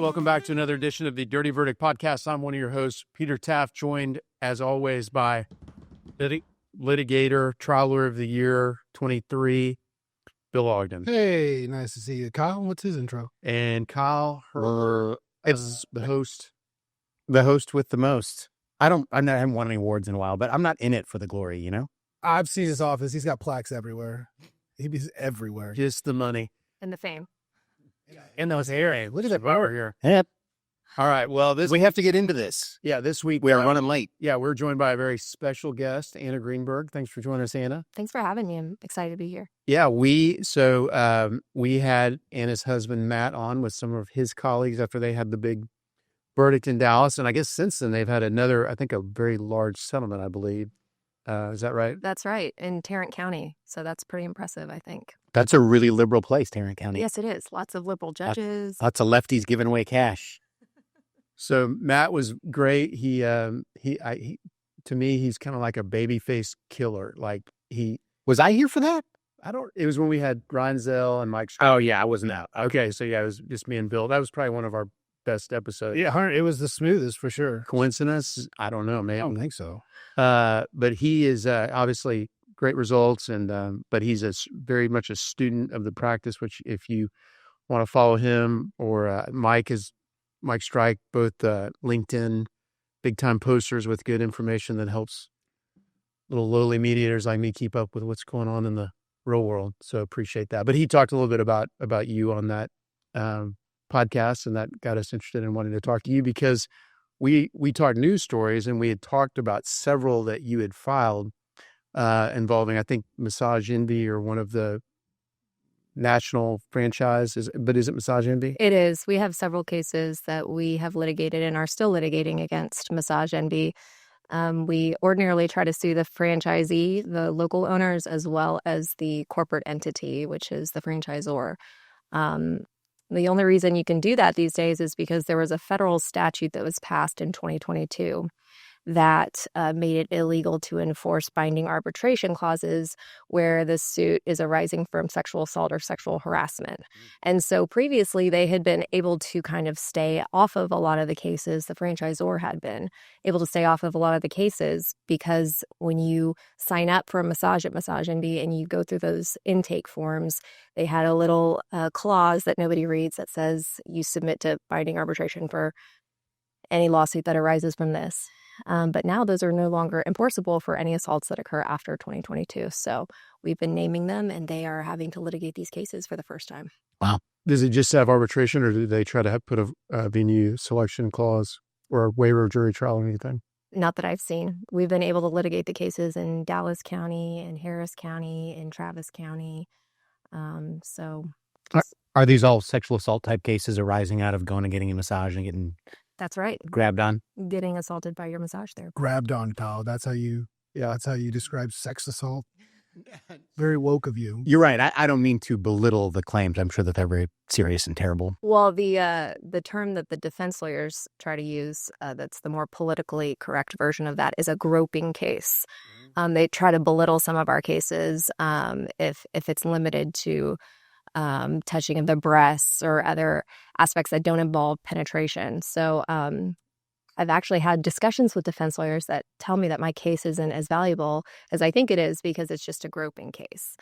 welcome back to another edition of the Dirty Verdict Podcast. I'm one of your hosts, Peter Taaffe, joined as always by litigator, trial lawyer of the year 23, Bill Ogden. Hey, nice to see you. Kyle, what's his intro? And Kyle Herbert, it's the host. The host with the most. I haven't won any awards in a while, but I'm not in it for the glory, you know? I've seen his office. He's got plaques everywhere. He's everywhere. Just the money. And the fame. In those areas. Look at that power here. Yep. All right. Well, We have to get into this. this week We are running late. Yeah, we're joined by a very special guest, Anna Greenberg. Thanks for joining us, Anna. Thanks for having me. I'm excited to be here. Yeah, we had Anna's husband, Matt, on with some of his colleagues after they had the big verdict in Dallas. And I guess since then they've had another, I think, a very large settlement, I believe. Is that right? That's right. In Tarrant County. So that's pretty impressive, I think. That's a really liberal place, Tarrant County. Yes, it is. Lots of liberal judges. Lots of lefties giving away cash. So Matt was great. He to me, he's kind of like a babyface killer. Like Was I here for that? It was when we had Reinzel and Mike. Oh, yeah, I wasn't out. Okay. So yeah, it was just me and Bill. That was probably one of our best episodes. Yeah, it was the smoothest for sure. Coincidence? I don't know, man. I don't think so. But he is obviously great results, and but he's very much a student of the practice. Which, if you want to follow him or Mike Strike, both LinkedIn big time posters with good information that helps little lowly mediators like me keep up with what's going on in the real world. So appreciate that. But he talked a little bit about you on that podcast, and that got us interested in wanting to talk to you because we talked news stories, and we had talked about several that you had filed involving, I think, Massage Envy or one of the national franchises. But is it Massage Envy? It is. We have several cases that we have litigated and are still litigating against Massage Envy. We ordinarily try to sue the franchisee, the local owners, as well as the corporate entity, which is the franchisor. The only reason you can do that these days is because there was a federal statute that was passed in 2022 that made it illegal to enforce binding arbitration clauses where the suit is arising from sexual assault or sexual harassment. And so previously they had been able to kind of stay off of a lot of the cases. The franchisor had been able to stay off of a lot of the cases because when you sign up for a massage at Massage Envy and you go through those intake forms, they had a little clause that nobody reads that says you submit to binding arbitration for any lawsuit that arises from this. But now those are no longer enforceable for any assaults that occur after 2022. So we've been naming them, and they are having to litigate these cases for the first time. Wow. Does it just have arbitration, or do they try to put a venue selection clause or a waiver of jury trial or anything? Not that I've seen. We've been able to litigate the cases in Dallas County, in Harris County, in Travis County. Are these all sexual assault type cases arising out of going and getting a massage and getting That's right. grabbed on? Getting assaulted by your massage therapist. Grabbed on, Kyle. That's how you describe sex assault. Very woke of you. You're right. I don't mean to belittle the claims. I'm sure that they're very serious and terrible. Well, the term that the defense lawyers try to use, that's the more politically correct version of that, is a groping case. They try to belittle some of our cases if it's limited to touching of the breasts or other aspects that don't involve penetration. So I've actually had discussions with defense lawyers that tell me that my case isn't as valuable as I think it is because it's just a groping case.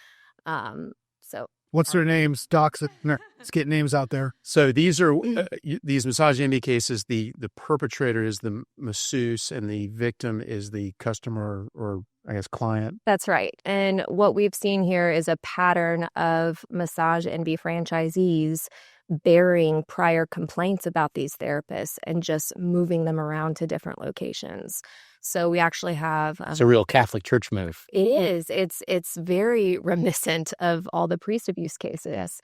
What's their names? Docs. Let's get names out there. So these are these Massage Envy cases. The perpetrator is the masseuse, and the victim is the customer or I guess client. That's right. And what we've seen here is a pattern of Massage Envy franchisees bearing prior complaints about these therapists and just moving them around to different locations. So we actually have... It's a real Catholic Church move. It is. It's very reminiscent of all the priest abuse cases.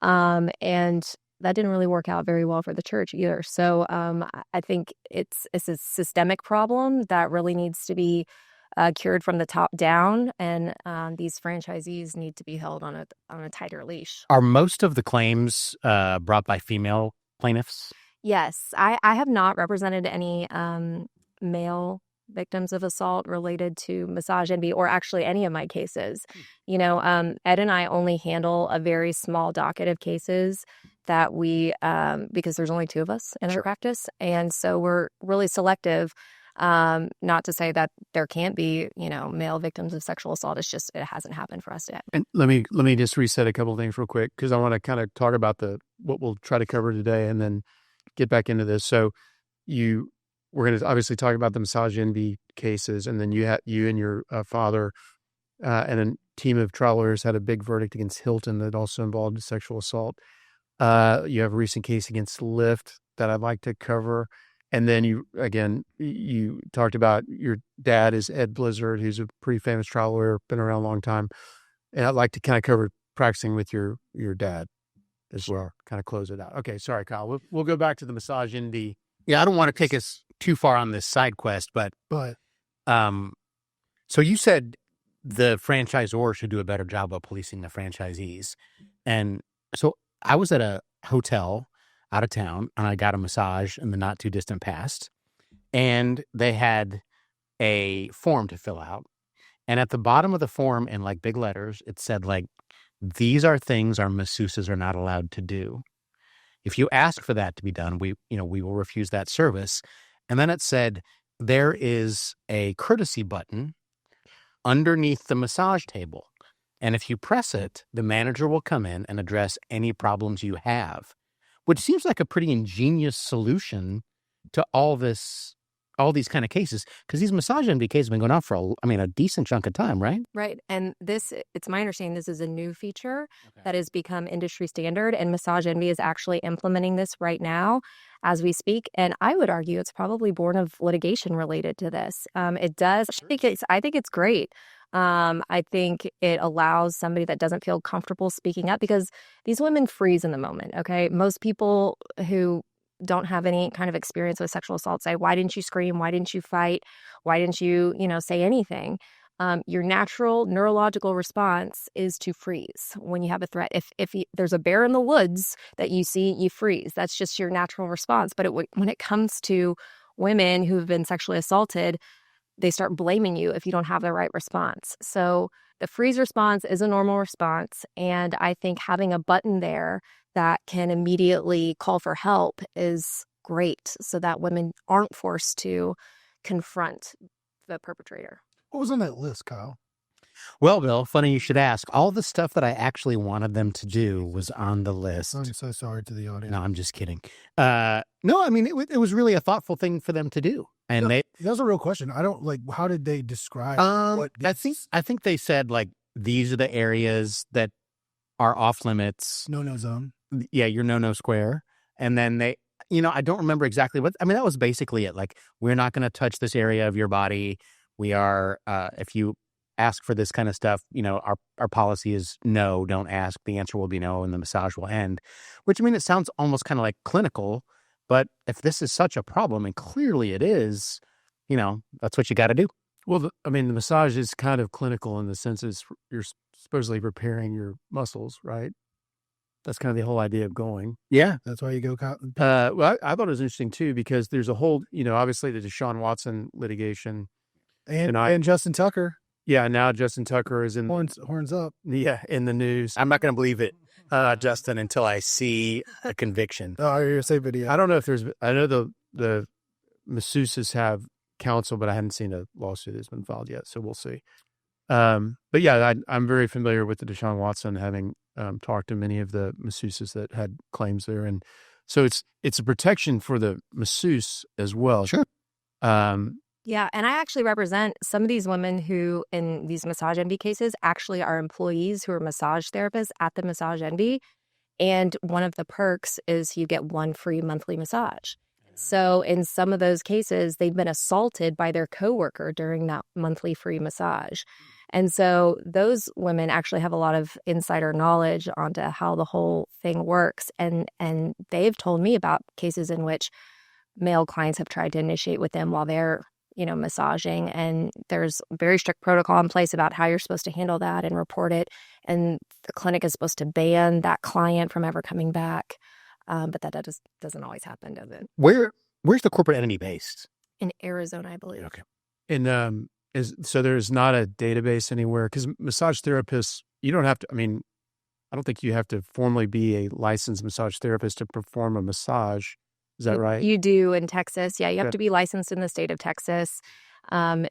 And that didn't really work out very well for the church either. So I think it's a systemic problem that really needs to be cured from the top down, and these franchisees need to be held on a tighter leash. Are most of the claims brought by female plaintiffs? Yes, I have not represented any male victims of assault related to Massage Envy, or actually any of my cases. You know, Ed and I only handle a very small docket of cases, that we, because there's only 2 of us in our practice. And so we're really selective. Not to say that there can't be, male victims of sexual assault. It's just, it hasn't happened for us yet. And let me just reset a couple of things real quick, because I want to kind of talk about what we'll try to cover today and then get back into this. So we're going to obviously talk about the massage envy cases, and then you and your father and a team of trial lawyers had a big verdict against Hilton that also involved sexual assault. You have a recent case against Lyft that I'd like to cover. And then you talked about your dad is Ed Blizzard, who's a pretty famous trial lawyer, been around a long time. And I'd like to kind of cover practicing with your dad as well, kind of close it out. Okay, sorry, Kyle. We'll go back to the massage envy. Yeah, I don't want to take us too far on this side quest, but so you said the franchisor should do a better job of policing the franchisees. And so I was at a hotel out of town, and I got a massage in the not too distant past, and they had a form to fill out. And at the bottom of the form, in like big letters, it said like, these are things our masseuses are not allowed to do. If you ask for that to be done, we will refuse that service. And then it said, there is a courtesy button underneath the massage table. And if you press it, the manager will come in and address any problems you have, which seems like a pretty ingenious solution to all these kind of cases, because these massage envy cases have been going on for a decent chunk of time, right? Right. And it's my understanding this is a new feature that has become industry standard, and Massage Envy is actually implementing this right now as we speak. And I would argue it's probably born of litigation related to this. It does. I think it's great. I think it allows somebody that doesn't feel comfortable speaking up, because these women freeze in the moment. Okay. Most people who don't have any kind of experience with sexual assault say, why didn't you scream? Why didn't you fight? Why didn't you, say anything? Your natural neurological response is to freeze when you have a threat. If there's a bear in the woods that you see, you freeze. That's just your natural response. But when it comes to women who have been sexually assaulted, they start blaming you if you don't have the right response. So the freeze response is a normal response. And I think having a button there that can immediately call for help is great, so that women aren't forced to confront the perpetrator. What was on that list, Kyle? Well, Bill, funny you should ask. All the stuff that I actually wanted them to do was on the list. I'm so sorry to the audience. No, I'm just kidding. No, I mean, it was really a thoughtful thing for them to do. And that's a real question. I don't how did they describe what I think they said, like, these are the areas that are off limits. No zone. Yeah, your no square. And then they, I don't remember exactly that was basically it. Like, we're not going to touch this area of your body. We are, if you ask for this kind of stuff, our policy is no, don't ask. The answer will be no, and the massage will end. Which, it sounds almost kind of like clinical, but if this is such a problem, and clearly it is, that's what you got to do. Well, the massage is kind of clinical in the sense you're supposedly repairing your muscles, right? That's kind of the whole idea of going. Yeah. That's why you go. Well, I thought it was interesting too, because there's a whole, obviously the Deshaun Watson litigation. And Justin Tucker. Yeah, now Justin Tucker is in horns up. Yeah, in the news. I'm not going to believe it, Justin, until I see a conviction. Oh, you're gonna say video. I don't know if I know the masseuses have counsel, but I hadn't seen a lawsuit that's been filed yet, so we'll see. But yeah, I'm very familiar with the Deshaun Watson, having talked to many of the masseuses that had claims there, and so it's a protection for the masseuse as well. Sure. Yeah, and I actually represent some of these women who, in these Massage Envy cases, actually are employees who are massage therapists at the Massage Envy. And one of the perks is you get one free monthly massage. So in some of those cases, they've been assaulted by their coworker during that monthly free massage. And so those women actually have a lot of insider knowledge onto how the whole thing works. And they've told me about cases in which male clients have tried to initiate with them while they're massaging, and there's very strict protocol in place about how you're supposed to handle that and report it. And the clinic is supposed to ban that client from ever coming back. But that doesn't always happen, does it? Where's the corporate entity based? In Arizona, I believe. Okay. And so there's not a database anywhere, because massage therapists, you don't have to, I don't think you have to formally be a licensed massage therapist to perform a massage. Is that right? You do in Texas. Yeah, you have Okay. to be licensed in the state of Texas. There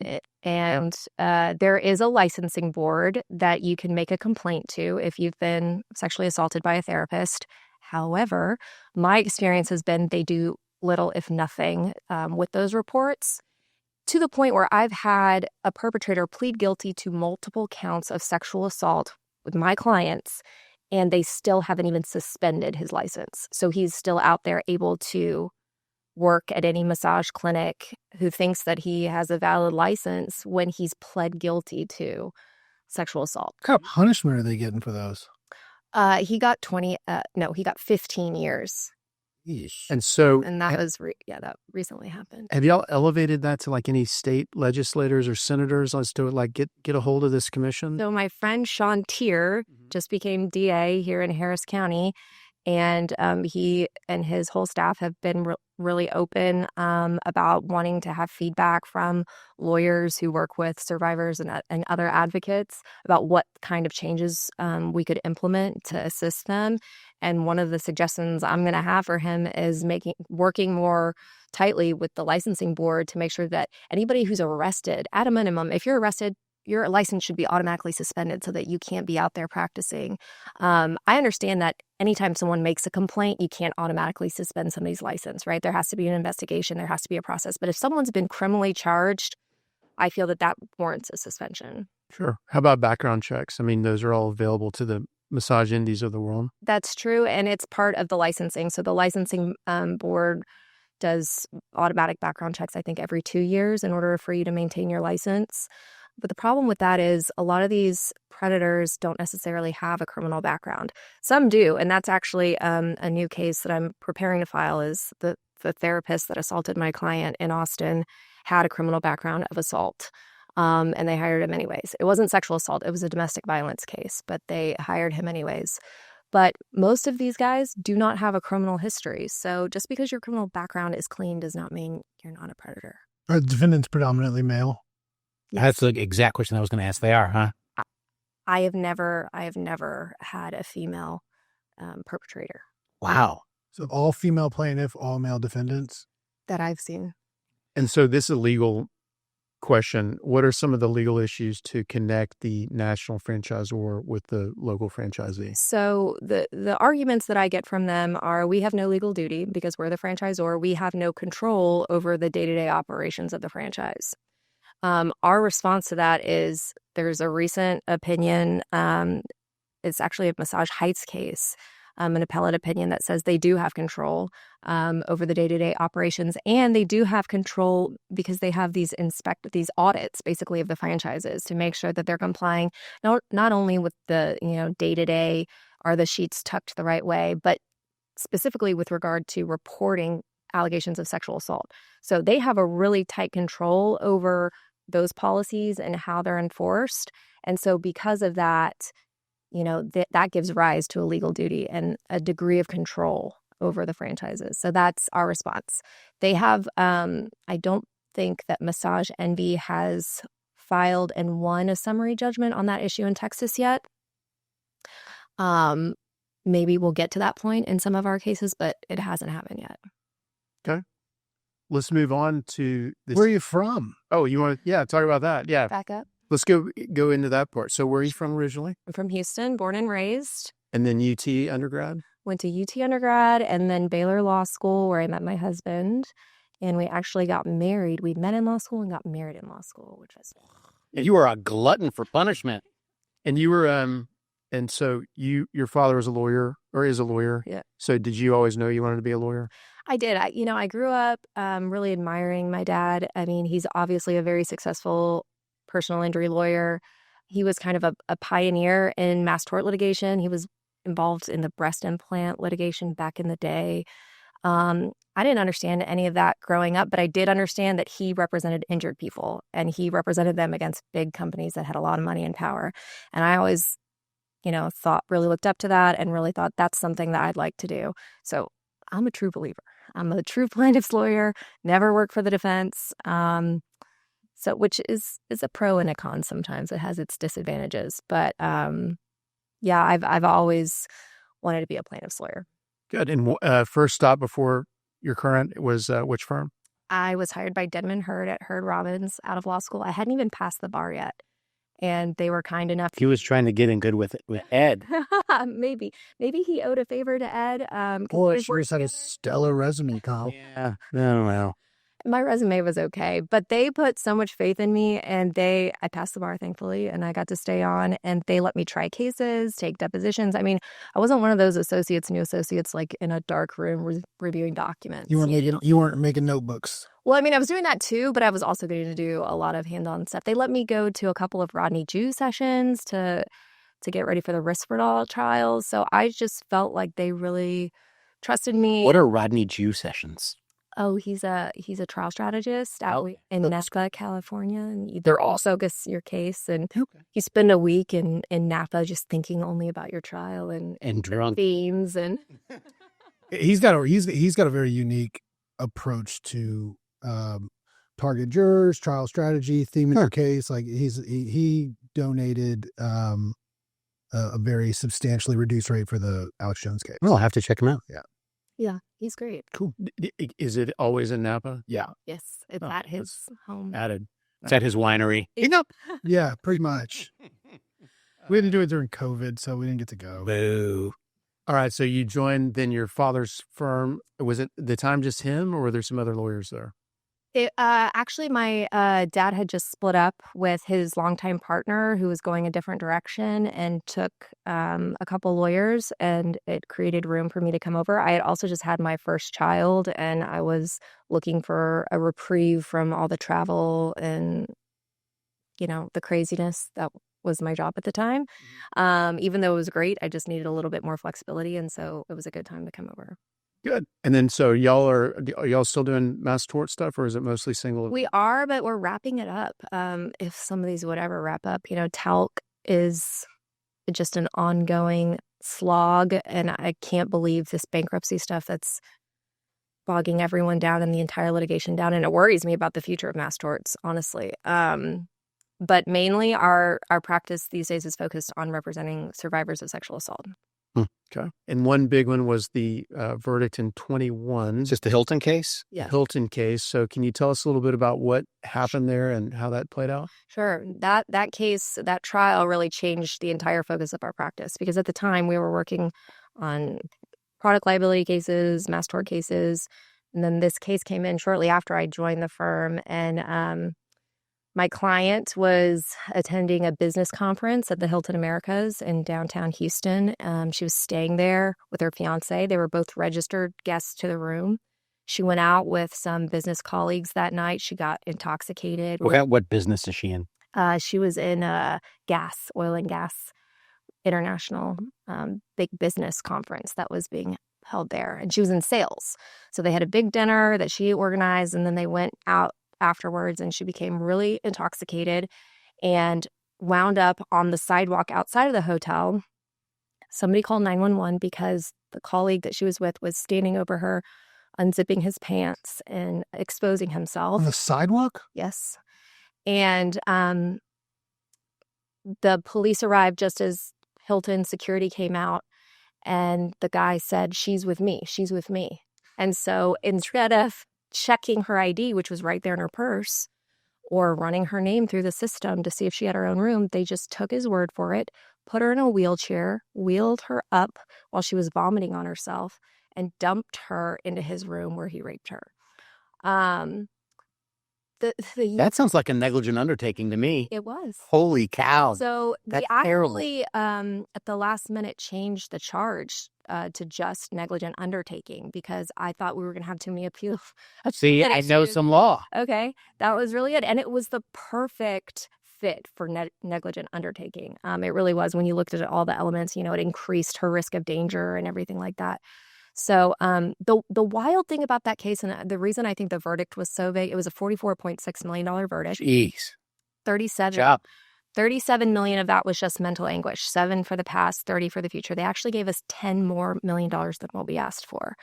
is a licensing board that you can make a complaint to if you've been sexually assaulted by a therapist. However, my experience has been they do little, if nothing, with those reports, to the point where I've had a perpetrator plead guilty to multiple counts of sexual assault with my clients, and they still haven't even suspended his license. So he's still out there able to work at any massage clinic who thinks that he has a valid license when he's pled guilty to sexual assault. What kind of punishment are they getting for those? He got 15 years. Yeesh. And so, And that was, that recently happened. have y'all elevated that to like any state legislators or senators as to like get a hold of this commission? So my friend Sean Tier just became DA here in Harris County, and he and his whole staff have been really open about wanting to have feedback from lawyers who work with survivors and other advocates about what kind of changes we could implement to assist them. And one of the suggestions I'm going to have for him is working more tightly with the licensing board to make sure that anybody who's arrested, at a minimum, if you're arrested, your license should be automatically suspended so that you can't be out there practicing. I understand that anytime someone makes a complaint, you can't automatically suspend somebody's license, right? There has to be an investigation. There has to be a process. But if someone's been criminally charged, I feel that warrants a suspension. Sure. How about background checks? I mean, those are all available to the massage indies of the world. That's true. And it's part of the licensing. So the licensing board does automatic background checks, I think, every 2 years in order for you to maintain your license. But the problem with that is a lot of these predators don't necessarily have a criminal background. Some do, and that's actually a new case that I'm preparing to file. Is the therapist that assaulted my client in Austin had a criminal background of assault, and they hired him anyways. It wasn't sexual assault. It was a domestic violence case, but they hired him anyways. But most of these guys do not have a criminal history. So just because your criminal background is clean does not mean you're not a predator. Are the defendants predominantly male? Yes. That's the exact question I was going to ask. They are, huh? I have never had a female perpetrator Wow. So all female plaintiff, all male defendants? that I've seen. And so this is a legal question. What are some of the legal issues to connect the national franchisor with the local franchisee? So the arguments that I get from them are we have no legal duty because we're the franchisor. We have no control over the day-to-day operations of the franchise. Our response to that is there's a recent opinion. It's actually a Massage Heights case, an appellate opinion that says they do have control over the day-to-day operations, and they do have control because they have these audits, basically, of the franchises to make sure that they're complying not only with the day-to-day, are the sheets tucked the right way, but specifically with regard to reporting allegations of sexual assault. So they have a really tight control over those policies and how they're enforced. And so because of that, that gives rise to a legal duty and a degree of control over the franchises. So that's our response. They have, I don't think that Massage Envy has filed and won a summary judgment on that issue in Texas yet. Maybe we'll get to that point in some of our cases, but it hasn't happened yet. Okay. Let's move on to this. Where are you from? Oh, you want to, talk about that. Yeah. Back up. Let's go into that part. So where are you from originally? I'm from Houston, born and raised. And then UT undergrad? Went to UT undergrad and then Baylor Law School where I met my husband. And we actually got married. We met in law school and got married in law school, which was... You are a glutton for punishment. And you were, and so your father was a lawyer or is a lawyer. Yeah. So did you always know you wanted to be a lawyer? I did. I grew up really admiring my dad. I mean, he's obviously a very successful personal injury lawyer. He was kind of a pioneer in mass tort litigation. He was involved in the breast implant litigation back in the day. I didn't understand any of that growing up, but I did understand that he represented injured people and he represented them against big companies that had a lot of money and power. And I always, really looked up to that and really thought that's something that I'd like to do. So I'm a true believer. I'm a true plaintiff's lawyer, never worked for the defense. So which is a pro and a con sometimes. It has its disadvantages. But Yeah, I've always wanted to be a plaintiff's lawyer. Good. And first stop before your current was which firm? I was hired by Denman Hurd at Hurd Robbins out of law school. I hadn't even passed the bar yet. And they were kind enough. He was trying to get in good with Ed. Maybe he owed a favor to Ed. Boy, she just had a stellar resume, Kyle. Yeah, I don't know. My resume was okay, but they put so much faith in me, and I passed the bar, thankfully, and I got to stay on, and they let me try cases, take depositions. I mean, I wasn't one of those new associates, like in a dark room reviewing documents. You weren't making notebooks. Well, I mean, I was doing that too, but I was also getting to do a lot of hands-on stuff. They let me go to a couple of Rodney Jew sessions to get ready for the Risperdal trials. So I just felt like they really trusted me. What are Rodney Jew sessions? Oh, he's a trial strategist out in Napa, California, and They're awesome. focus your case. And you spend a week in Napa just thinking only about your trial and drunk themes. And he's got a very unique approach to target jurors, trial strategy, theme of your case. Like he donated a very substantially reduced rate for the Alex Jones case. Well, I'll have to check him out. yeah, he's great. Cool. Is it always in Napa? Yeah. Yes, it's at his home. Added. It's at his winery. Yeah, pretty much. We had to do it during COVID, so we didn't get to go. Boo. All right. So you joined then your father's firm. Was it the time just him, or were there some other lawyers there? Actually, my dad had just split up with his longtime partner who was going a different direction, and took a couple lawyers, and it created room for me to come over. I had also just had my first child, and I was looking for a reprieve from all the travel and, the craziness that was my job at the time. Even though it was great, I just needed a little bit more flexibility, and so it was a good time to come over. Good. And then, so are y'all still doing mass tort stuff, or is it mostly single? We are, but we're wrapping it up. If some of these would ever wrap up, talc is just an ongoing slog, and I can't believe this bankruptcy stuff that's bogging everyone down and the entire litigation down, and it worries me about the future of mass torts, honestly. But mainly our practice these days is focused on representing survivors of sexual assault. Okay. And one big one was the verdict in 21. Just the Hilton case? Yeah. Hilton case. So can you tell us a little bit about what happened there and how that played out? Sure. That case, that trial really changed the entire focus of our practice, because at the time we were working on product liability cases, mass tort cases. And then this case came in shortly after I joined the firm. And my client was attending a business conference at the Hilton Americas in downtown Houston. She was staying there with her fiance. They were both registered guests to the room. She went out with some business colleagues that night. She got intoxicated. What business is she in? She was in oil and gas international big business conference that was being held there. And she was in sales. So they had a big dinner that she organized, and then they went out afterwards, and she became really intoxicated and wound up on the sidewalk outside of the hotel. Somebody called 911 because the colleague that she was with was standing over her, unzipping his pants and exposing himself. On the sidewalk? Yes. And the police arrived just as Hilton security came out, and the guy said, "She's with me. She's with me." And so instead of checking her ID, which was right there in her purse, or running her name through the system to see if she had her own room, they just took his word for it, put her in a wheelchair, wheeled her up while she was vomiting on herself, and dumped her into his room where he raped her. That sounds like a negligent undertaking to me. It was. Holy cow. So That's they terrible. actually, at the last minute, changed the charge to just negligent undertaking, because I thought we were going to have too many appeals. See, I know some law. Okay, that was really it. And it was the perfect fit for negligent undertaking. It really was. When you looked at all the elements, it increased her risk of danger and everything like that. So the wild thing about that case, and the reason I think the verdict was so big, it was a $44.6 million verdict. Jeez. 37 million of that was just mental anguish, 7 for the past, 30 for the future. They actually gave us $10 more million than what we asked for.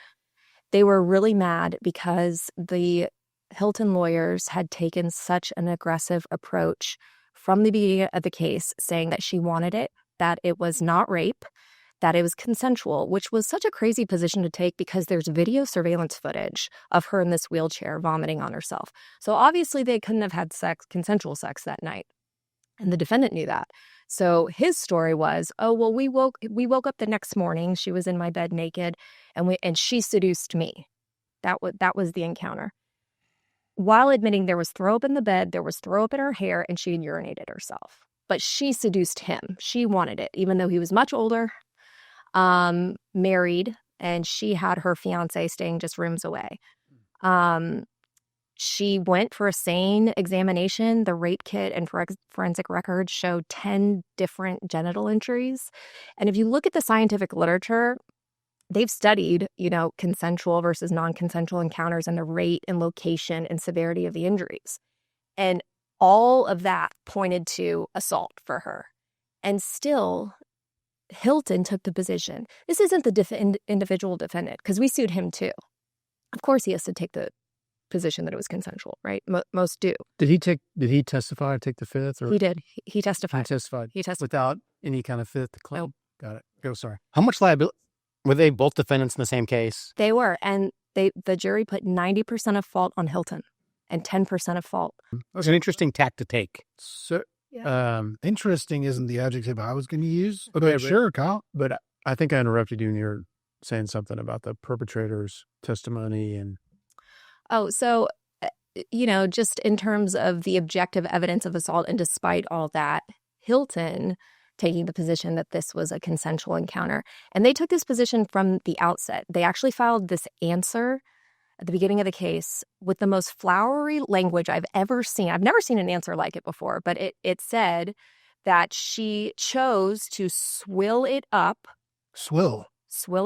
They were really mad because the Hilton lawyers had taken such an aggressive approach from the beginning of the case, saying that she wanted it that it was not rape, that it was consensual, which was such a crazy position to take because there's video surveillance footage of her in this wheelchair vomiting on herself. So obviously they couldn't have had consensual sex that night. And the defendant knew that. So his story was, oh, well, we woke up the next morning. She was in my bed naked and she seduced me. That was the encounter. While admitting there was throw up in the bed, there was throw up in her hair, and she had urinated herself. But she seduced him. She wanted it, even though he was much older, married, and she had her fiance staying just rooms away. She went for a SANE examination. The rape kit and forensic records showed 10 different genital injuries. And if you look at the scientific literature, they've studied, consensual versus non-consensual encounters and the rate and location and severity of the injuries. And all of that pointed to assault for her. And still, Hilton took the position. This isn't the individual defendant, because we sued him too. Of course, he has to take the position that it was consensual, right? Most do. Did he testify or take the fifth? Or? He did. He testified. He testified without any kind of fifth claim? Nope. Got it. Go, sorry. How much liability? Were they both defendants in the same case? They were. And the jury put 90% of fault on Hilton and 10% of fault. It's an interesting tack to take. So, interesting isn't the adjective I was going to use. Okay, Sure, Kyle. But I think I interrupted you when you were saying something about the perpetrator's testimony and... Oh, so, just in terms of the objective evidence of assault, and despite all that, Hilton taking the position that this was a consensual encounter. And they took this position from the outset. They actually filed this answer at the beginning of the case with the most flowery language I've ever seen. I've never seen an answer like it before, but it said that she chose to swill it up. Swill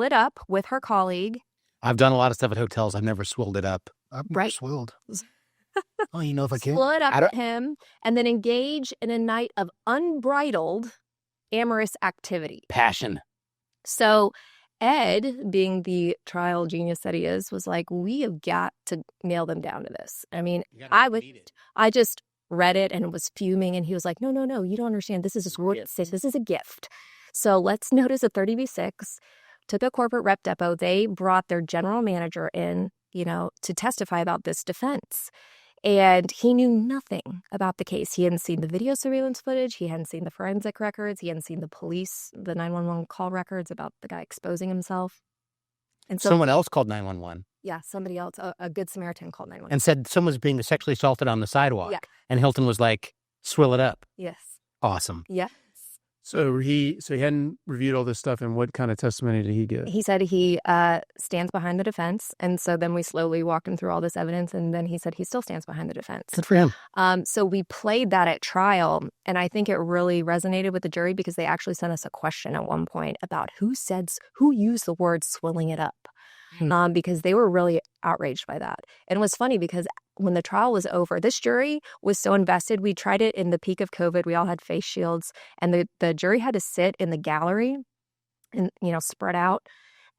it up with her colleague. I've done a lot of stuff at hotels. I've never swilled it up. I've Right. swilled. Oh, you know if I can? Swill it up with him and then engage in a night of unbridled amorous activity. Passion. So Ed, being the trial genius that he is, was like, we have got to nail them down to this. I mean, I just read it and was fuming, and he was like, no, you don't understand. This is a gift. So let's notice a 30v6, took a corporate rep depot. They brought their general manager in, to testify about this defense. And he knew nothing about the case. He hadn't seen the video surveillance footage. He hadn't seen the forensic records. He hadn't seen the 911 call records about the guy exposing himself. And so someone else called 911. Yeah, somebody else, a good Samaritan called 911. And said someone's being sexually assaulted on the sidewalk. Yeah. And Hilton was like, swill it up. Yes. Awesome. Yes. So he hadn't reviewed all this stuff, and what kind of testimony did he give? He said he stands behind the defense, and so then we slowly walked him through all this evidence, and then he said he still stands behind the defense. Good for him. So we played that at trial, and I think it really resonated with the jury because they actually sent us a question at one point about who used the word swilling it up, because they were really outraged by that. And it was funny because when the trial was over, this jury was so invested. We tried it in the peak of COVID. We all had face shields, and the jury had to sit in the gallery and, spread out.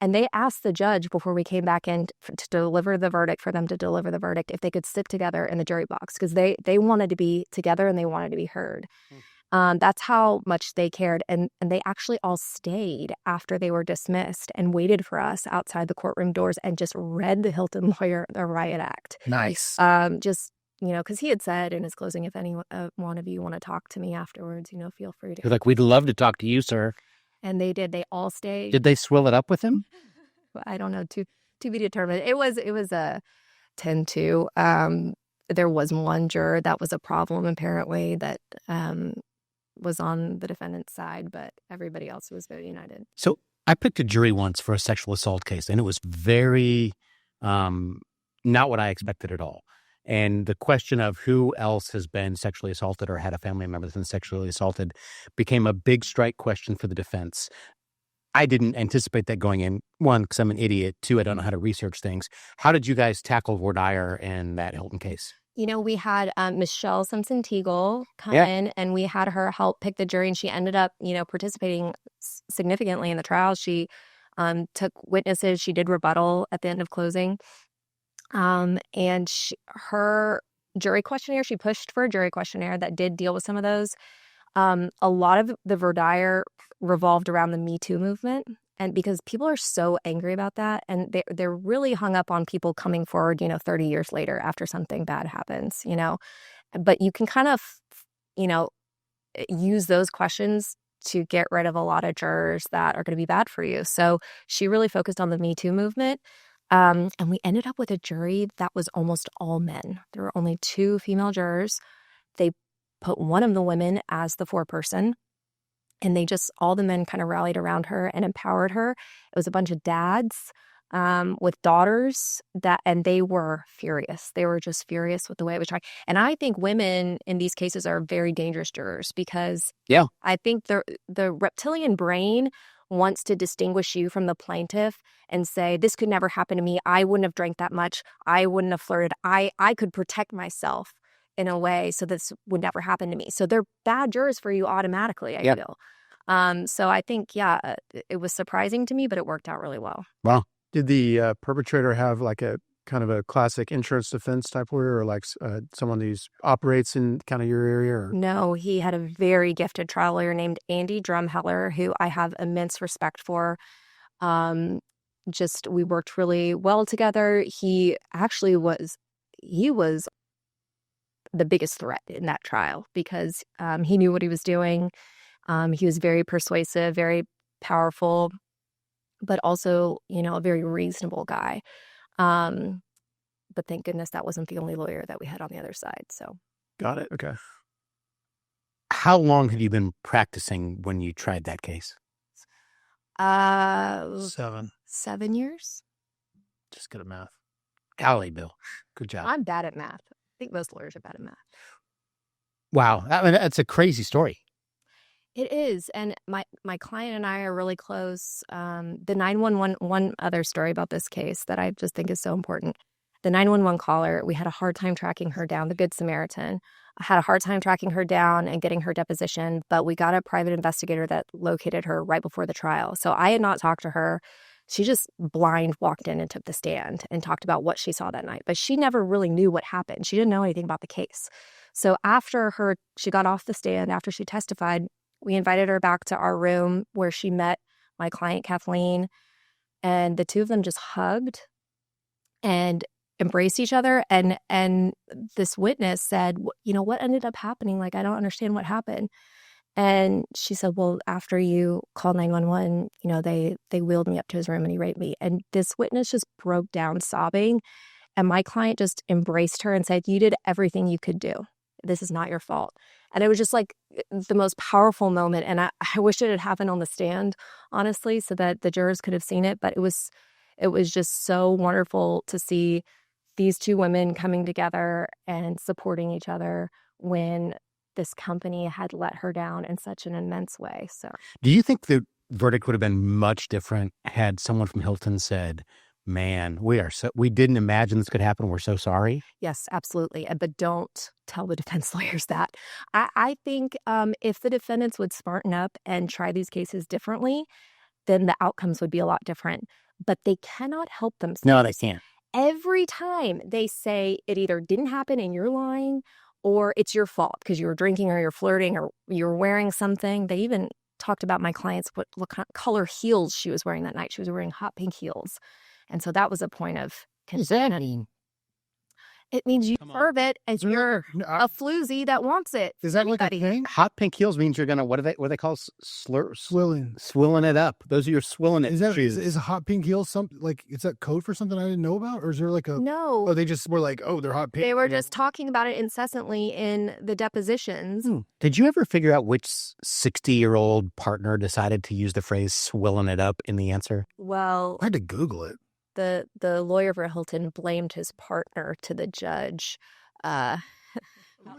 And they asked the judge before we came back in to deliver the verdict, for them to deliver the verdict, if they could sit together in the jury box, because they wanted to be together and they wanted to be heard. That's how much they cared. And they actually all stayed after they were dismissed and waited for us outside the courtroom doors and just read the Hilton lawyer the riot act. Nice. Because he had said in his closing, if any one of you want to talk to me afterwards, feel free to. You're like, we'd love to talk to you, sir. And they did. They all stayed. Did they swill it up with him? I don't know. To be determined. It was a 10-2. There was one juror that was a problem, apparently, that was on the defendant's side, but everybody else was very united. So I picked a jury once for a sexual assault case, and it was very not what I expected at all. And the question of who else has been sexually assaulted or had a family member that's been sexually assaulted became a big strike question for the defense. I didn't anticipate that going in. One, because I'm an idiot. Two, I don't know how to research things. How did you guys tackle voir dire in that Hilton case? We had Michelle Simpson-Teagle come in, and we had her help pick the jury, and she ended up, participating significantly in the trial. She took witnesses. She did rebuttal at the end of closing. And her jury questionnaire, she pushed for a jury questionnaire that did deal with some of those. A lot of the ver dire revolved around the Me Too movement. And because people are so angry about that, and they're really hung up on people coming forward, 30 years later after something bad happens, But you can kind of, use those questions to get rid of a lot of jurors that are going to be bad for you. So she really focused on the Me Too movement. And we ended up with a jury that was almost all men. There were only 2 female jurors. They put one of the women as the foreperson. And all the men kind of rallied around her and empowered her. It was a bunch of dads with daughters and they were furious. They were just furious with the way it was tried. And I think women in these cases are very dangerous jurors because I think the reptilian brain wants to distinguish you from the plaintiff and say, this could never happen to me. I wouldn't have drank that much. I wouldn't have flirted. I could protect myself in a way so this would never happen to me. So they're bad jurors for you automatically, I feel. So I think, it was surprising to me, but it worked out really well. Wow. Did the perpetrator have like a kind of a classic insurance defense type lawyer, or like someone who operates in kind of your area? Or? No, he had a very gifted trial lawyer named Andy Drumheller, who I have immense respect for. We worked really well together. He was the biggest threat in that trial because he knew what he was doing. He was very persuasive, very powerful, but also, a very reasonable guy. But thank goodness that wasn't the only lawyer that we had on the other side. So, got it. Okay. How long had you been practicing when you tried that case? 7 years. Just good at math. Golly, Bill. Good job. I'm bad at math. I think most lawyers are bad at math. Wow. I mean, that's a crazy story. It is. And my client and I are really close. The 911, one other story about this case that I just think is so important. The 911 caller, we had a hard time tracking her down, the Good Samaritan. I had a hard time tracking her down and getting her deposition, but we got a private investigator that located her right before the trial. So I had not talked to her. She just blind walked in and took the stand and talked about what she saw that night. But she never really knew what happened. She didn't know anything about the case. So after she got off the stand, after she testified, we invited her back to our room where she met my client, Kathleen, and the two of them just hugged and embraced each other. And this witness said, what ended up happening? Like, I don't understand what happened. And she said, well, after you called 911, they wheeled me up to his room and he raped me. And this witness just broke down sobbing. And my client just embraced her and said, you did everything you could do. This is not your fault. And it was just like the most powerful moment. And I wish it had happened on the stand, honestly, so that the jurors could have seen it. But it was just so wonderful to see these two women coming together and supporting each other when this company had let her down in such an immense way. So, do you think the verdict would have been much different had someone from Hilton said, man, we didn't imagine this could happen. We're so sorry. Yes, absolutely. But don't tell the defense lawyers that. I think if the defendants would smarten up and try these cases differently, then the outcomes would be a lot different. But they cannot help themselves. No, they can't. Every time they say it either didn't happen and you're lying, or it's your fault because you were drinking or you're flirting or you're wearing something. They even talked about my client's what color heels she was wearing that night. She was wearing hot pink heels. And so that was a point of concern. What does that mean? It means you deserve it and you're a floozy that wants it. Is that like a thing? Hot pink heels means you're going to, what do they call swilling? Swilling it up. Those are your swilling it. Is a hot pink heels something like, is that code for something I didn't know about? Or is there like a... No. Oh, they just were like, oh, they're hot pink. They were just talking about it incessantly in the depositions. Did you ever figure out which 60-year-old partner decided to use the phrase swilling it up in the answer? Well... I had to Google it. The lawyer for Hilton blamed his partner to the judge.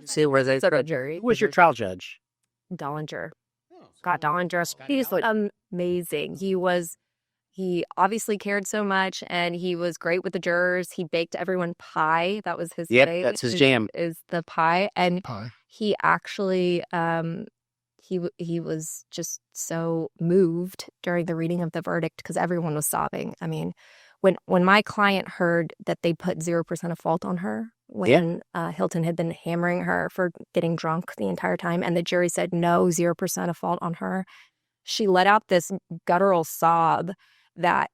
See, where they sort of jury. Who was your trial judge? Dollinger. Scott Dollinger. He's amazing. He obviously cared so much, and he was great with the jurors. He baked everyone pie. That was his thing. That's his jam. Is the pie. And pie. He actually he was just so moved during the reading of the verdict because everyone was sobbing. I mean, when my client heard that they put 0% of fault on her, when Hilton had been hammering her for getting drunk the entire time, and the jury said no, 0% of fault on her. She let out this guttural sob that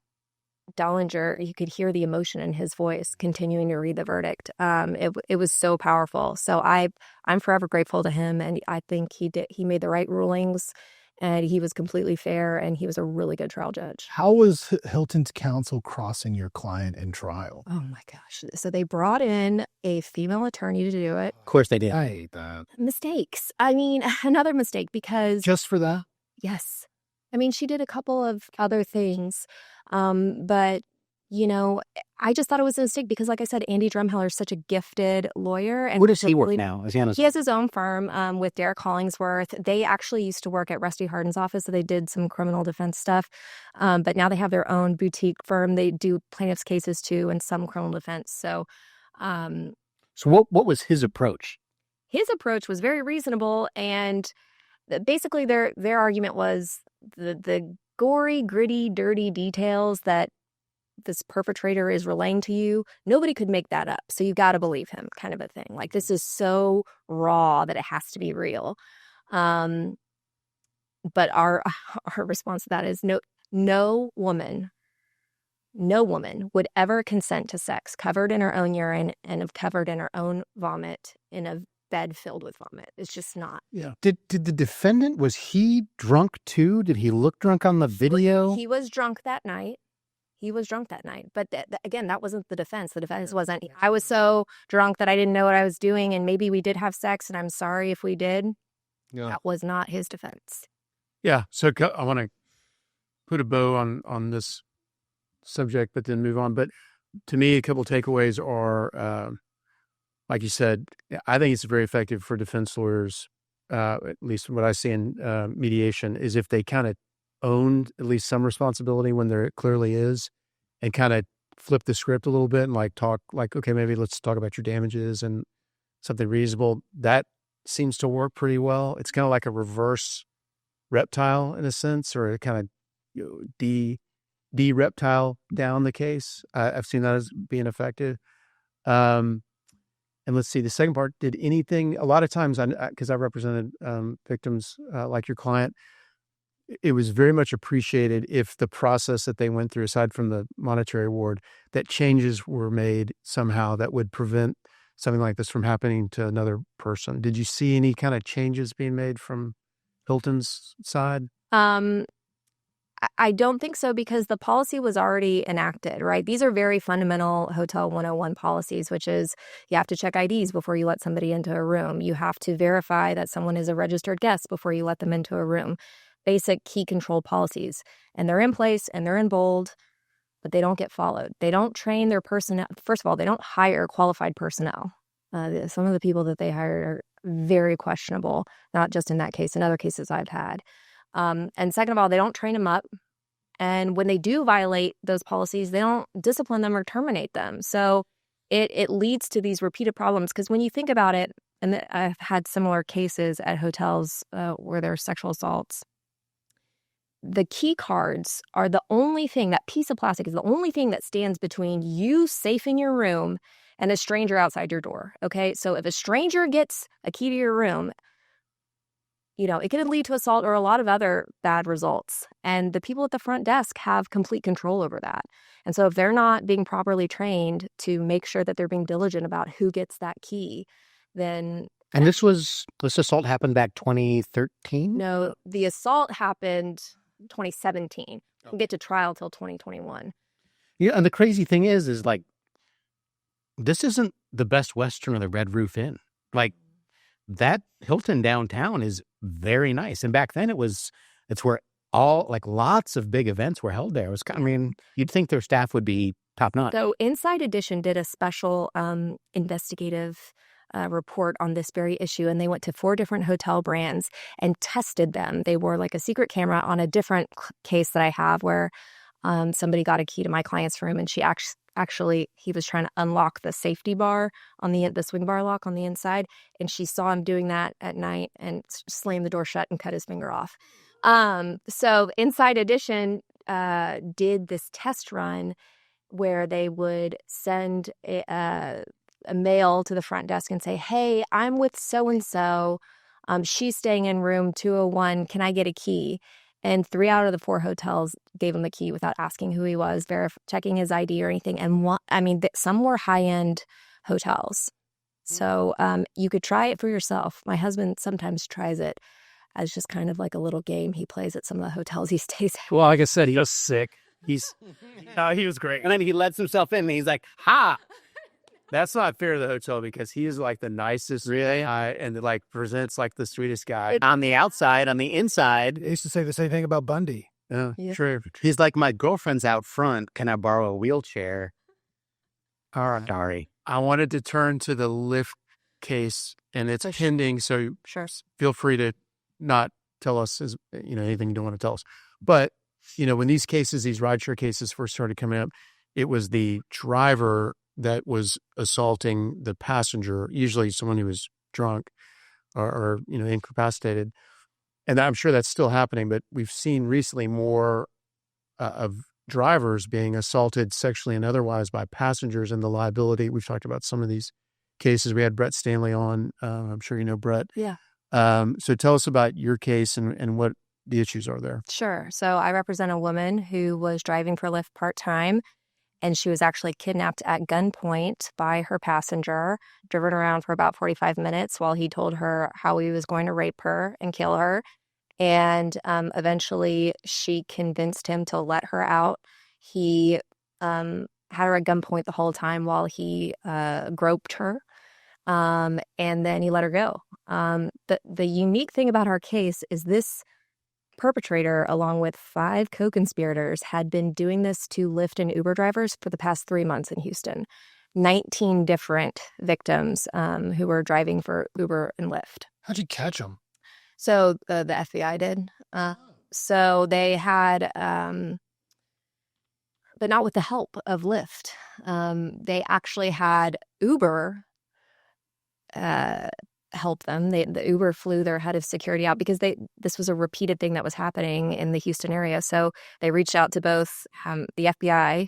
Dollinger, you could hear the emotion in his voice continuing to read the verdict. It was so powerful. So I'm forever grateful to him, and I think he made the right rulings, and he was completely fair, and he was a really good trial judge. How was Hilton's counsel crossing your client in trial? Oh my gosh. So they brought in a female attorney to do it. Of course they did. I hate that. Mistakes. I mean, another mistake because Just for that? yes. I mean, she did a couple of other things, but, I just thought it was a mistake because, like I said, Andy Drumheller is such a gifted lawyer. And Where does he work now? He has his own firm with Derek Hollingsworth. They actually used to work at Rusty Hardin's office, so they did some criminal defense stuff. But now they have their own boutique firm. They do plaintiff's cases, too, and some criminal defense. So what was his approach? His approach was very reasonable, and basically their argument was the gory, gritty, dirty details that this perpetrator is relaying to you, nobody could make that up. So you got to believe him, kind of a thing. Like, this is so raw that it has to be real. But our response to that is no woman would ever consent to sex covered in her own urine and covered in her own vomit in a bed filled with vomit. It's just not. Yeah. Did the defendant, was he drunk too? Did he look drunk on the video? He was drunk that night. But again, that wasn't the defense. The defense wasn't, I was so drunk that I didn't know what I was doing, and maybe we did have sex, and I'm sorry if we did. Yeah. That was not his defense. Yeah. So I want to put a bow on this subject, but then move on. But to me, a couple takeaways are, like you said, I think it's very effective for defense lawyers, at least what I see in mediation, is if they kind of owned at least some responsibility when there clearly is, and kind of flip the script a little bit and talk okay, maybe let's talk about your damages and something reasonable. That seems to work pretty well. It's kind of like a reverse reptile in a sense, or kind of de-reptile down the case. I've seen that as being effective. And let's see, the second part, did anything, a lot of times, because I represented victims like your client, it was very much appreciated if the process that they went through, aside from the monetary award, that changes were made somehow that would prevent something like this from happening to another person. Did you see any kind of changes being made from Hilton's side? I don't think so, because the policy was already enacted, right? These are very fundamental Hotel 101 policies, which is you have to check IDs before you let somebody into a room. You have to verify that someone is a registered guest before you let them into a room. Basic key control policies. And they're in place and they're in bold, but they don't get followed. They don't train their personnel. First of all, they don't hire qualified personnel. Some of the people that they hire are very questionable, not just in that case, in other cases I've had. And second of all, they don't train them up. And when they do violate those policies, they don't discipline them or terminate them. So it leads to these repeated problems. Because when you think about it, and I've had similar cases at hotels where there are sexual assaults, the key cards are the only thing, that piece of plastic is the only thing that stands between you safe in your room and a stranger outside your door. Okay. So if a stranger gets a key to your room, it could lead to assault or a lot of other bad results. And the people at the front desk have complete control over that. And so if they're not being properly trained to make sure that they're being diligent about who gets that key, then... And this assault happened back 2013? No, the assault happened 2017. We'll get to trial till 2021. Yeah, and the crazy thing is this isn't the Best Western or the Red Roof Inn. That Hilton downtown is very nice. And back then it's where lots of big events were held there. You'd think their staff would be top notch. So Inside Edition did a special investigative report on this very issue, and they went to 4 different hotel brands and tested them. They wore a secret camera on a different case that I have where somebody got a key to my client's room, and she actually he was trying to unlock the safety bar on the swing bar lock on the inside, and she saw him doing that at night and slammed the door shut and cut his finger off. So Inside Edition did this test run where they would send a male to the front desk and say, hey, I'm with so-and-so. She's staying in room 201. Can I get a key? And 3 out of the 4 hotels gave him a key without asking who he was, checking his ID or anything. And some were high-end hotels. So you could try it for yourself. My husband sometimes tries it as just kind of like a little game he plays at some of the hotels he stays at. Well, like I said, he was sick. He was great. And then he lets himself in and he's like, ha! That's not fair to the hotel because he is like the nicest guy and like presents like the sweetest guy. On the outside, on the inside. They used to say the same thing about Bundy. Yeah. True. He's like, my girlfriend's out front. Can I borrow a wheelchair? All right. Sorry. I wanted to turn to the Lyft case, and it's pending, so Sure. feel free to not tell us anything you don't want to tell us. But, when these rideshare cases first started coming up, it was the driver that was assaulting the passenger, usually someone who was drunk or incapacitated. And I'm sure that's still happening, but we've seen recently more of drivers being assaulted sexually and otherwise by passengers, and the liability. We've talked about some of these cases. We had Brett Stanley on. I'm sure you know Brett. Yeah. So tell us about your case and what the issues are there. Sure. So I represent a woman who was driving for Lyft part-time, and she was actually kidnapped at gunpoint by her passenger, driven around for about 45 minutes while he told her how he was going to rape her and kill her. And eventually she convinced him to let her out. He had her at gunpoint the whole time while he groped her. And then he let her go. The unique thing about our case is this perpetrator, along with 5 co-conspirators, had been doing this to Lyft and Uber drivers for the past 3 months in Houston. 19 different victims who were driving for Uber and Lyft. How'd you catch them? So the FBI did. So they had, but not with the help of Lyft. They actually had Uber help them. The Uber flew their head of security out because this was a repeated thing that was happening in the Houston area. So they reached out to both, the FBI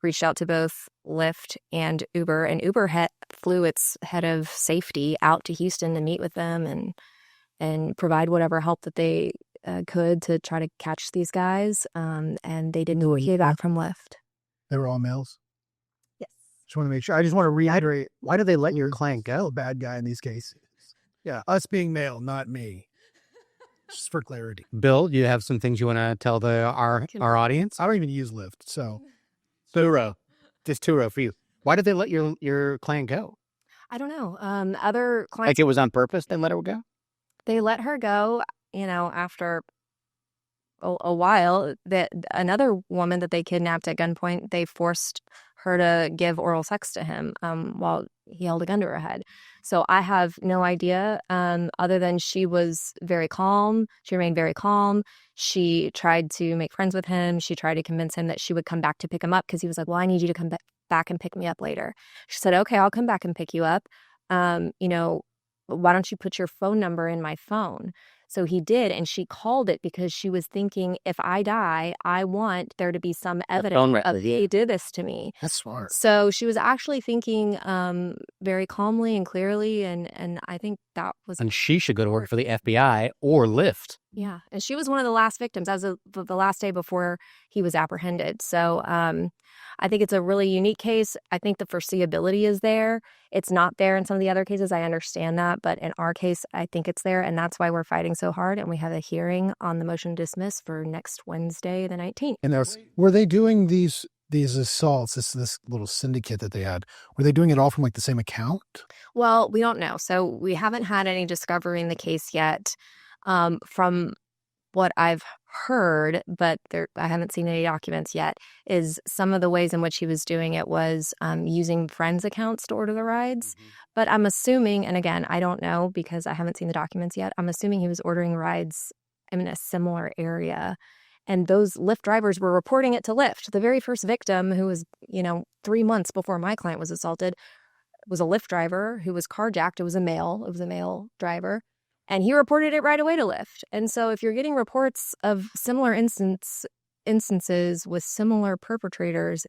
reached out to both Lyft and Uber, and Uber flew its head of safety out to Houston to meet with them and provide whatever help that they could to try to catch these guys. And they didn't hear back from Lyft. They were all males? Yes. Just want to make sure. I just want to reiterate. Why do they let your client go? A bad guy in these cases. Yeah, us being male, not me. Just for clarity. Bill, do you have some things you want to tell our audience? I don't even use Lyft, so. Just two-row for you. Why did they let your client go? I don't know. Other clients. Like it was on purpose they let her go? They let her go, after a while. That another woman that they kidnapped at gunpoint, they forced her to give oral sex to him while he held a gun to her head. So I have no idea other than she was very calm. She remained very calm. She tried to make friends with him. She tried to convince him that she would come back to pick him up because he was like, well, I need you to come back and pick me up later. She said, okay, I'll come back and pick you up. Why don't you put your phone number in my phone? So he did, and she called it because she was thinking, if I die, I want there to be some evidence of he did this to me. That's smart. So she was actually thinking very calmly and clearly, and I think that was... And she should go to work for the FBI or Lyft. Yeah, and she was one of the last victims as of the last day before he was apprehended. So I think it's a really unique case. I think the foreseeability is there. It's not there in some of the other cases. I understand that. But in our case, I think it's there. And that's why we're fighting so hard. And we have a hearing on the motion to dismiss for next Wednesday, the 19th. And were they doing these assaults, this little syndicate that they had, were they doing it all from like the same account? Well, we don't know. So we haven't had any discovery in the case yet. From what I've heard, but I haven't seen any documents yet, is some of the ways in which he was doing it was using friends' accounts to order the rides. Mm-hmm. But I'm assuming, and again, I don't know because I haven't seen the documents yet, I'm assuming he was ordering rides in a similar area. And those Lyft drivers were reporting it to Lyft. The very first victim, who was, 3 months before my client was assaulted, was a Lyft driver who was carjacked. It was a male driver. And he reported it right away to Lyft. And so if you're getting reports of similar instances with similar perpetrators,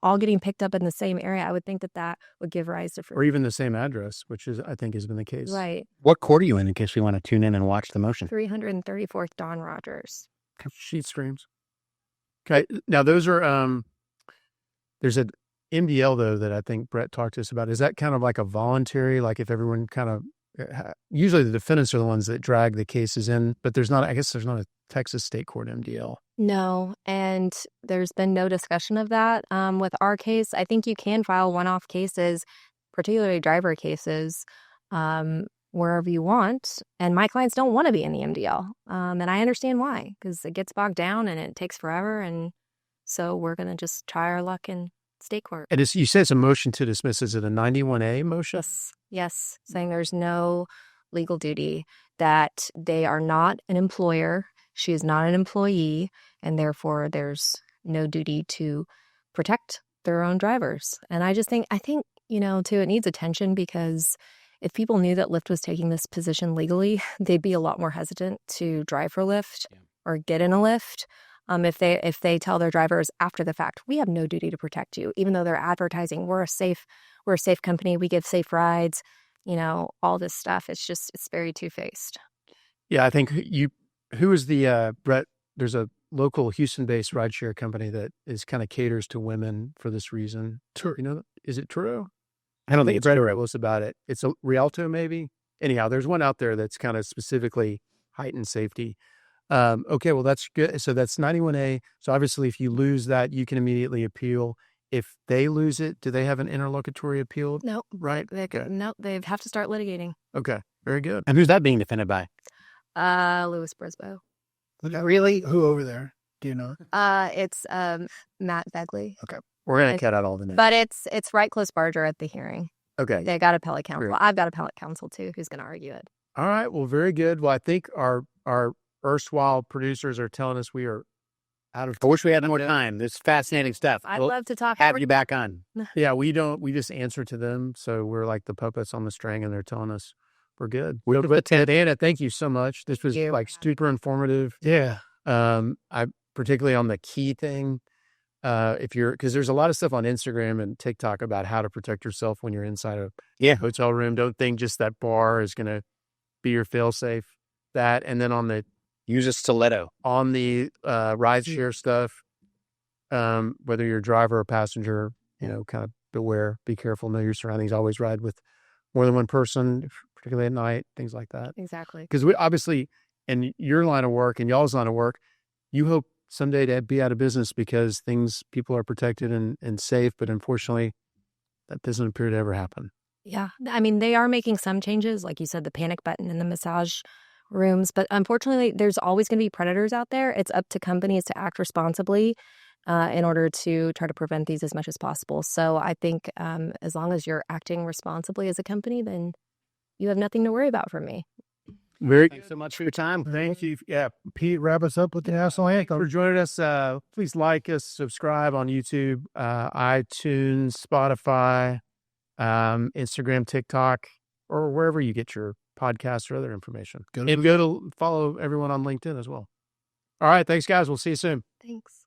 all getting picked up in the same area, I would think that would give rise to or even the same address, which is, I think, has been the case. Right. What court are you in case we want to tune in and watch the motion? 334th Don Rogers. Sheet streams. Okay. Now those are, there's an MDL though that I think Brett talked to us about. Is that kind of like a voluntary, like if everyone kind of, usually the defendants are the ones that drag the cases in, but there's not a Texas state court MDL. No, and there's been no discussion of that. With our case, I think you can file one-off cases, particularly driver cases, wherever you want. And my clients don't want to be in the MDL. And I understand why, because it gets bogged down and it takes forever. And so we're going to just try our luck in state court. And you said it's a motion to dismiss. Is it a 91A motion? Yes. Saying there's no legal duty, that they are not an employer. She is not an employee, and therefore there's no duty to protect their own drivers. And I think, too, it needs attention, because if people knew that Lyft was taking this position legally, they'd be a lot more hesitant to drive for Lyft or get in a Lyft. If they tell their drivers after the fact, we have no duty to protect you, even though they're advertising, we're a safe company, we give safe rides, all this stuff. It's very two-faced. Yeah, I think who is the Brett? There's a local Houston-based rideshare company that is kind of caters to women for this reason. Is it Turo? I don't think it's Brett Turo. was about it. It's a Rialto, maybe. Anyhow, there's one out there that's kind of specifically heightened safety. Okay, well that's good. So that's 91A. So obviously, if you lose that, you can immediately appeal. If they lose it, do they have an interlocutory appeal? Nope. Right. Nope. They have to start litigating. Okay. Very good. And who's that being defended by? Louis Brisboe. Really? Who over there? Do you know? It's Matt Begley. Okay. We're gonna cut out all the names. But it's Right Close Barger at the hearing. Okay. They got appellate counsel. Great. I've got appellate counsel too, who's going to argue it. All right. Well, very good. Well, I think our erstwhile producers are telling us we are out of I wish we had more time. This is fascinating stuff. I'd We'll love to talk. have you back on. Yeah, we just answer to them. So we're like the puppets on the string, and they're telling us we're good. But Anna, thank you so much. This was like super informative. Yeah. I particularly on the key thing. Because there's a lot of stuff on Instagram and TikTok about how to protect yourself when you're inside a hotel room. Don't think just that bar is going to be your fail-safe. That, and then use a stiletto on the rideshare stuff, whether you're a driver or passenger, kind of beware, be careful, know your surroundings, always ride with more than one person, particularly at night, things like that. Exactly. Because we obviously, in your line of work and y'all's line of work, you hope someday to be out of business because people are protected and safe, but unfortunately that doesn't appear to ever happen. Yeah. I mean, they are making some changes, like you said, the panic button in the massage rooms, but unfortunately there's always going to be predators out there. It's up to companies to act responsibly in order to try to prevent these as much as possible. So I think as long as you're acting responsibly as a company, then you have nothing to worry about from me. Thanks so much for your time. Thank you. Yeah. Pete, wrap us up with the national anthem. For joining us. Please like us, subscribe on YouTube, iTunes, Spotify, Instagram, TikTok, or wherever you get your podcasts or other information. Go to follow everyone on LinkedIn as well. All right. Thanks, guys. We'll see you soon. Thanks.